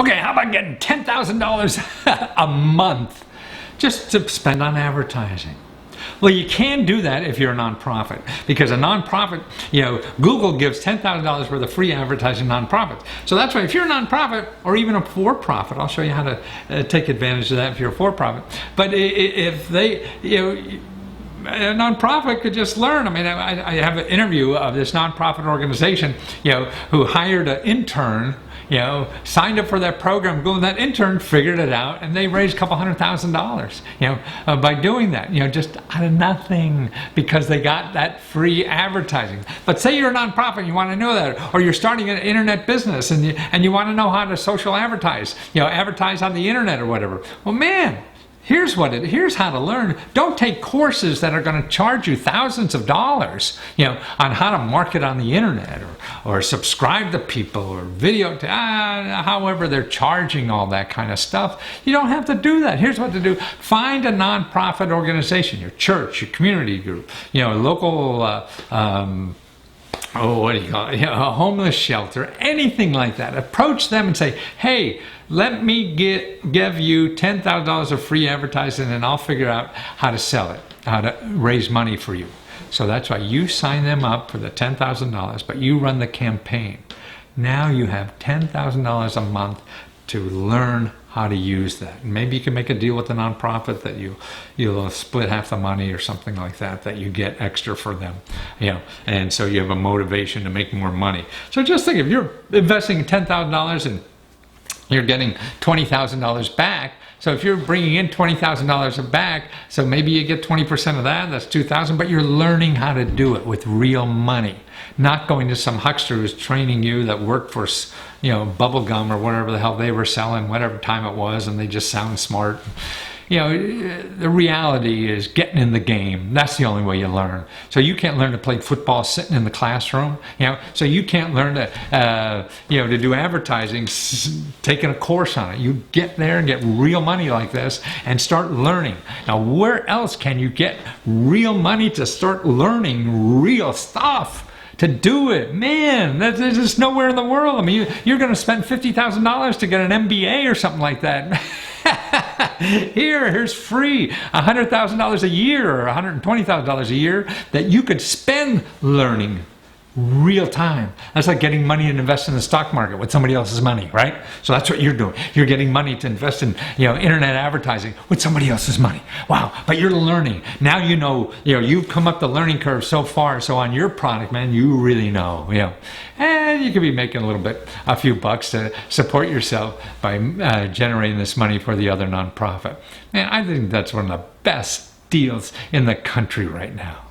Okay, how about getting $10,000 a month just to spend on advertising? Well, you can do that if you're a nonprofit, because a nonprofit, Google gives $10,000 worth of free advertising to nonprofits. So that's why if you're a nonprofit or even a for-profit, I'll show you how to take advantage of that if you're a for-profit. But if they, a nonprofit could just learn. I mean, I have an interview of this nonprofit organization, who hired an intern, signed up for that program. That intern figured it out, and they raised a couple $100,000, by doing that, just out of nothing, because they got that free advertising. But say you're a nonprofit, and you want to know that, or you're starting an internet business, and you want to know how to social advertise, advertise on the internet or whatever. Well, man, here's how to learn. Don't take courses that are going to charge you thousands of dollars, on how to market on the internet, or subscribe to people, or video to, however they're charging all that kind of stuff. You don't have to do that. Here's what to do. Find a nonprofit organization, your church, your community group, local, what do you call it? A homeless shelter, anything like that. Approach them and say, hey, let me give you $10,000 of free advertising, and I'll figure out how to sell it, how to raise money for you. So that's why you sign them up for the $10,000, but you run the campaign. Now you have $10,000 a month to learn how to use that. And maybe you can make a deal with the nonprofit that you'll split half the money or something like that you get extra for them, and so you have a motivation to make more money. So just think, if you're investing $10,000 and you're getting $20,000 back. So if you're bringing in $20,000 back, so maybe you get 20% of that, that's $2,000, but you're learning how to do it with real money, not going to some huckster who's training you that worked for, bubble gum or whatever the hell they were selling, whatever time it was, and they just sound smart. The reality is getting in the game. That's the only way you learn. So you can't learn to play football sitting in the classroom. So you can't learn to, to do advertising, taking a course on it. You get there and get real money like this and start learning. Now, where else can you get real money to start learning real stuff? To do it, man, there's just nowhere in the world. I mean, you're going to spend $50,000 to get an MBA or something like that. Here's free $100,000 a year or $120,000 a year that you could spend learning real time. That's like getting money and invest in the stock market with somebody else's money, right? So that's what you're doing. You're getting money to invest in, internet advertising with somebody else's money. Wow, but you're learning. Now you've come up the learning curve so far, so on your product, man, you really know, and you could be making a few bucks to support yourself by generating this money for the other nonprofit. Man, I think that's one of the best deals in the country right now.